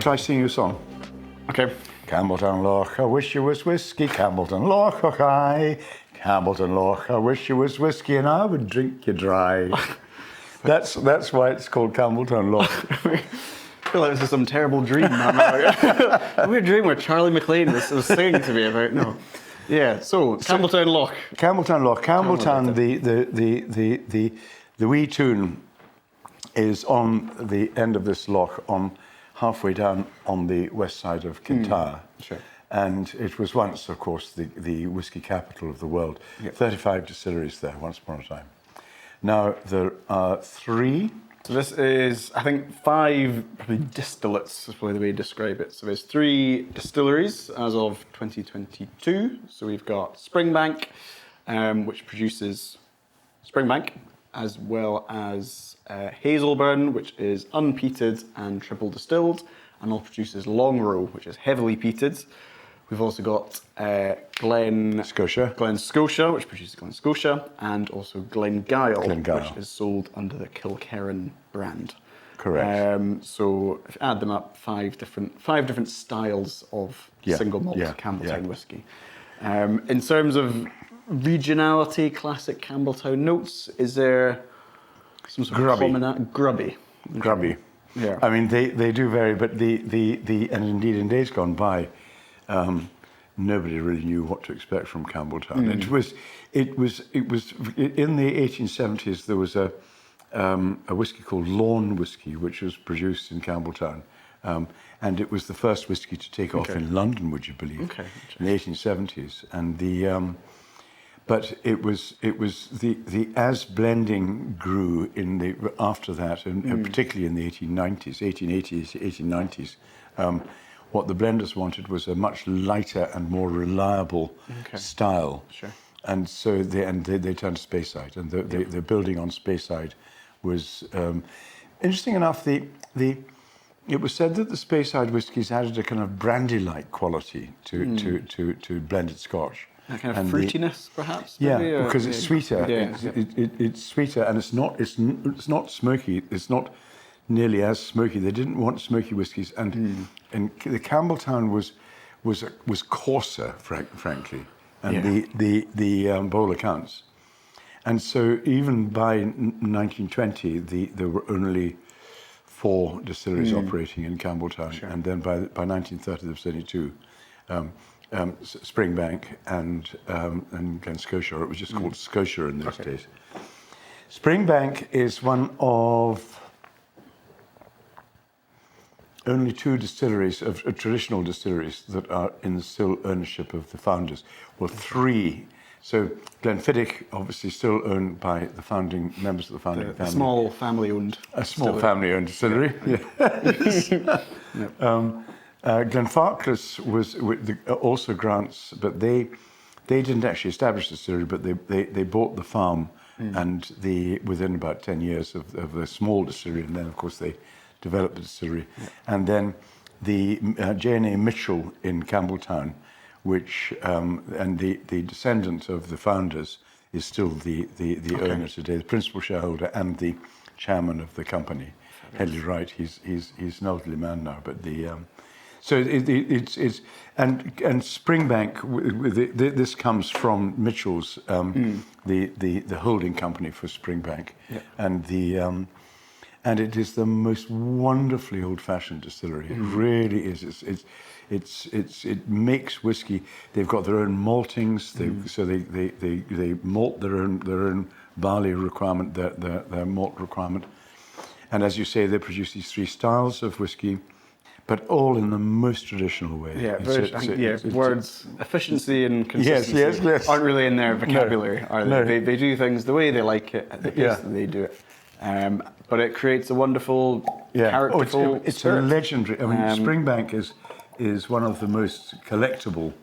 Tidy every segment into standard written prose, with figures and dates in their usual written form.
Shall I sing you a song? Okay. Campbeltown Loch, I wish you was whiskey. Campbeltown Loch, oh hi. Campbeltown Loch, I wish you was whiskey and I would drink you dry. That's why it's called Campbeltown Loch. I feel like this is some terrible dream. A weird dream where Charlie McLean was singing to me about. No. Yeah. So Campbeltown Loch. Campbeltown Loch. Campbeltown. The wee tune is on the end of this loch, on halfway down on the west side of Kintyre. Sure. And it was once, of course, the whisky capital of the world. Yep. 35 distilleries there once upon a time. Now there are 3. So this is, I think, 5 probably distillates is probably the way to describe it. So there's 3 distilleries as of 2022. So we've got Springbank, which produces Springbank, as well as Hazelburn, which is unpeated and triple distilled, and all produces Longrow, which is heavily peated. We've also got Glen Scotia, which produces Glen Scotia, and also Glengyle, which is sold under the Kilkerran brand. Correct. So if you add them up, 5 different styles of single malt Campbeltown whisky. In terms of regionality, classic Campbeltown notes, is there some sort of common grubby? Yeah. I mean, they do vary, but and indeed in days gone by, nobody really knew what to expect from Campbeltown. It was in the 1870s. There was a whiskey called lawn whiskey, which was produced in Campbeltown, and it was the first whiskey to take off in London, would you believe? Okay. In the 1870s, and but it was the as blending grew after that, and particularly in the 1880s, 1890s. What the blenders wanted was a much lighter and more reliable style. Sure. And so they turned to Speyside, and the building on Speyside was interesting enough. It was said that the Speyside whiskies added a kind of brandy-like quality to blended Scotch. That kind of fruitiness, perhaps. Maybe, because it's sweeter. It's sweeter, and it's not smoky. It's not nearly as smoky. They didn't want smoky whiskies, and the Campbeltown was coarser, frankly, and the bowl accounts. And so even by 1920, there were only 4 distilleries operating in Campbeltown, and then by 1930 there was only 2. Springbank and Glen Scotia, or it was just called Scotia in those days. Springbank is one of only 2 distilleries of traditional distilleries that are in the still ownership of the founders. Well, 3. So Glenfiddich, obviously still owned by the founding members of the founding family. A small family-owned. A small family-owned distillery. Glenfarclas was also Grants, but they didn't actually establish the distillery, but they bought the farm, and within about 10 years of the small distillery, and then of course they developed the distillery, and then the J&A Mitchell in Campbeltown, which and the descendant of the founders is still the owner today, the principal shareholder and the chairman of the company. Hedley Wright, he's an elderly man now, but so it's and Springbank. This comes from Mitchell's, the holding company for Springbank, and it is the most wonderfully old-fashioned distillery. It really is. It makes whiskey. They've got their own maltings. So they malt their own barley requirement, their malt requirement, and as you say, they produce these 3 styles of whiskey, but all in the most traditional way. Words efficiency and consistency aren't really in their vocabulary, are they? They do things the way they like it, at the pace that they do it. But it creates a wonderful, characterful it's spirit. a legendary. I mean, Springbank is one of the most collectible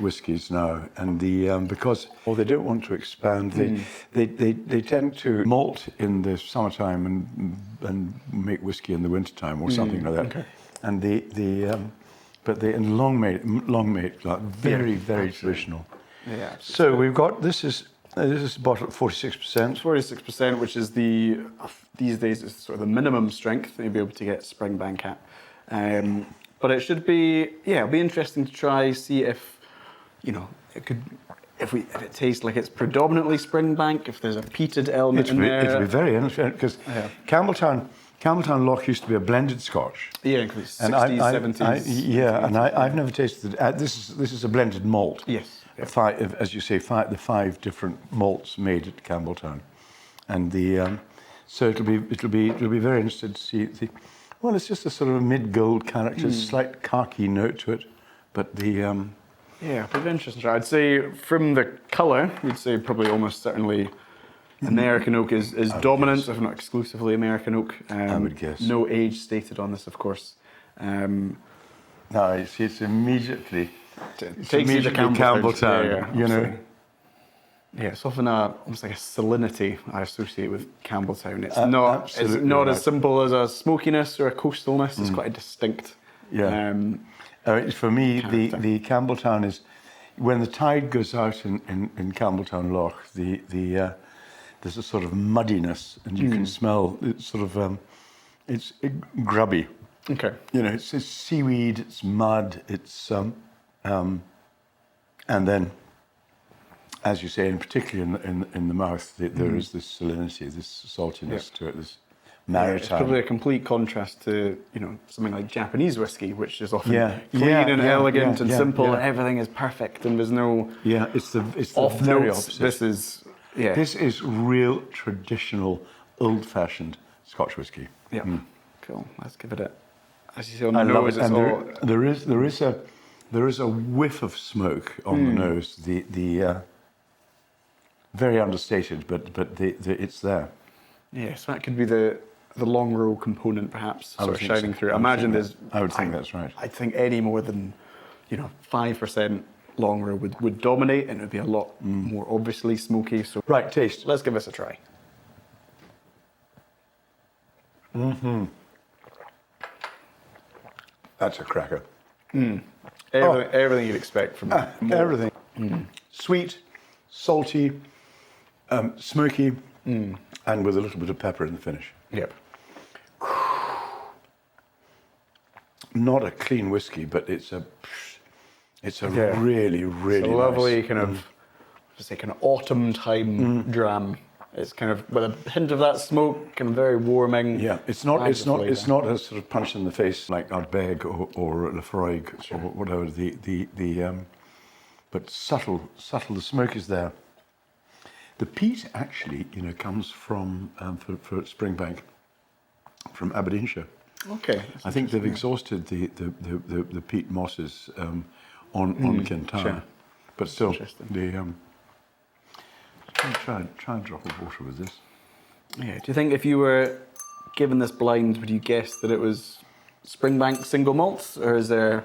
whiskies now, and because they don't want to expand, they tend to malt in the summertime and make whiskey in the wintertime or something like that. Okay. And but they in long made like very traditional. Yeah. So we've got this is a bottle at 46%. 46%, which is these days is sort of the minimum strength that you'll be able to get Springbank at. But it should be, it'll be interesting to try, see if, it could, if it tastes like it's predominantly Springbank, if there's a peated element in there. It'll be very interesting because Campbeltown Loch used to be a blended Scotch. Yeah, includes 60s, 70s. I've never tasted it. This is a blended malt. Yes. Yeah. As you say, the 5 different malts made at Campbeltown, and so it'll be very interesting to see. Well, it's just a sort of mid-gold character, slight khaki note to it, but the. Yeah, it'll be interesting. I'd say from the colour, you'd say probably almost certainly American oak is dominant, if not exclusively American oak. I would guess. No age stated on this, of course. No, it's immediately. It takes you to Campbeltown, you know. Yeah, it's often almost like a salinity I associate with Campbeltown. It's absolutely not right. as simple as a smokiness or a coastalness. It's quite a distinct. Yeah. For me, the Campbeltown is when the tide goes out in Campbeltown Loch. There's a sort of muddiness, and you can smell. It's sort of it's grubby. Okay. It's seaweed. It's mud. It's and then, as you say, and particularly in the mouth, there is this salinity, this saltiness to it, this maritime. It's probably a complete contrast to something like Japanese whiskey, which is often clean and elegant and simple, and everything is perfect, and there's no it's the off very notes. opposite. This is real traditional, old-fashioned Scotch whiskey. Yeah, cool. Let's give it a. As you see on the nose, it's all. There is a whiff of smoke on the nose. The very understated, but it's there. Yeah, so that could be the long row component, perhaps, sort of shining through. I would think that's right. I think any more than 5% long row would dominate, and it would be a lot more obviously smoky. So right, taste. Let's give this a try. That's a cracker. Everything you'd expect from everything. Sweet, salty, smoky, and with a little bit of pepper in the finish. Yep. Not a clean whiskey, but it's a really, really it's a lovely nice. kind of, kind of autumn time dram. It's kind of with a hint of that smoke, kind of very warming. Yeah, it's not a sort of punch in the face like Ardbeg or Lafroig or whatever. But subtle. The smoke is there. The peat actually, comes from for Springbank, from Aberdeenshire. Okay. I think they've exhausted the peat mosses on Kintyre, sure. but still try and drop of water with this. Yeah. Do you think if you were given this blind, would you guess that it was Springbank single malts, or is there?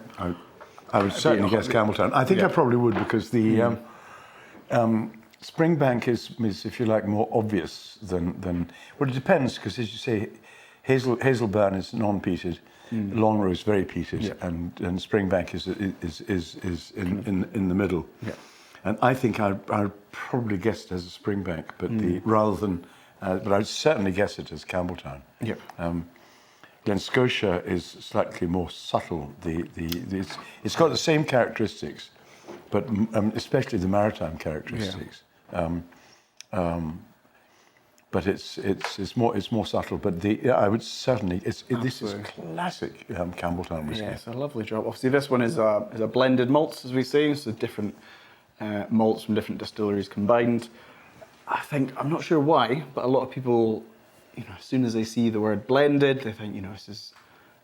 I would certainly guess Campbeltown. I think I probably would, because the Springbank is, if you like, more obvious than. Well, it depends, because as you say, Hazelburn is non-peated, Longrow is very peated, and Springbank is in the middle. Yeah. And I think I'd probably guess it as a Springbank, but but I'd certainly guess it as Campbeltown. Yep. Glen Scotia is slightly more subtle. It's got the same characteristics, but especially the maritime characteristics. Yeah. But it's more subtle. But I would certainly this is classic Campbeltown whiskey. Yeah, it's a lovely job. Obviously, this one is a blended malts, as we say, so different malts from different distilleries combined. I'm not sure why, but a lot of people, as soon as they see the word blended, they think, this is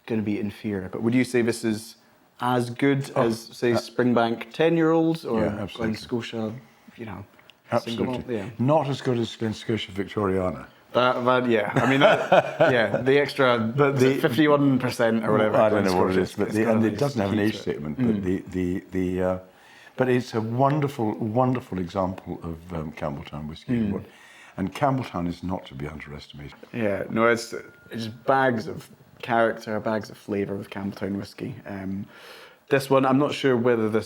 going to be inferior. But would you say this is as good as, say, Springbank 10-year-olds or Glen Scotia, Absolutely. Yeah. Not as good as Glen Scotia Victoriana. The extra, but the 51% or whatever. I don't know what it is, but and it doesn't have an age statement. But but it's a wonderful, wonderful example of Campbeltown whiskey, and Campbeltown is not to be underestimated. Yeah, no, it's bags of character, bags of flavour with Campbeltown whiskey. This one, I'm not sure whether the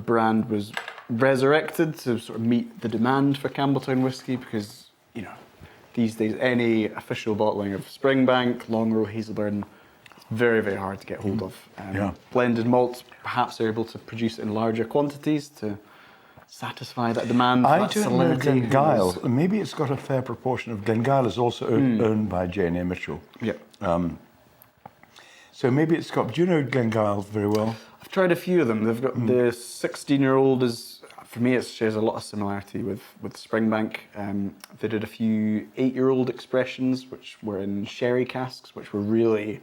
brand was resurrected to sort of meet the demand for Campbeltown whiskey, because these days any official bottling of Springbank, Longrow, Hazelburn, very, very hard to get hold of. Yeah. Blended malts, perhaps they're able to produce it in larger quantities to satisfy that demand for I that don't know salinity. Glengyle. Maybe it's got a fair proportion of Glengyle is also owned by J&A Mitchell. Yeah. So maybe it's got. Do you know Glengyle very well? I've tried a few of them. They've got the 16-year-old is, for me, it shares a lot of similarity with Springbank. They did a few 8-year-old expressions, which were in sherry casks, which were really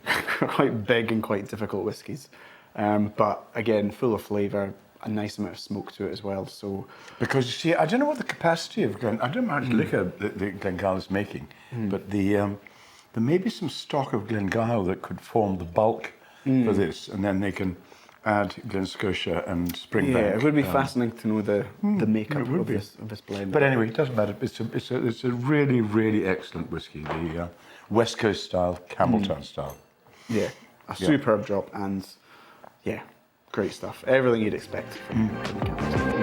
quite big and quite difficult whiskies. But again, full of flavour, a nice amount of smoke to it as well. So Because you see, I don't know what the capacity of I don't know how much liquor the Glengyle is making, but there may be some stock of Glengyle that could form the bulk for this, and then they can add Glen Scotia and Springbank. yeah, it would be fascinating to know the makeup of this blend. But anyway, it doesn't matter. It's a really, really excellent whiskey. The West Coast style, Campbeltown style. yeah, a superb job, and yeah, great stuff. Everything you'd expect from the Campbeltown.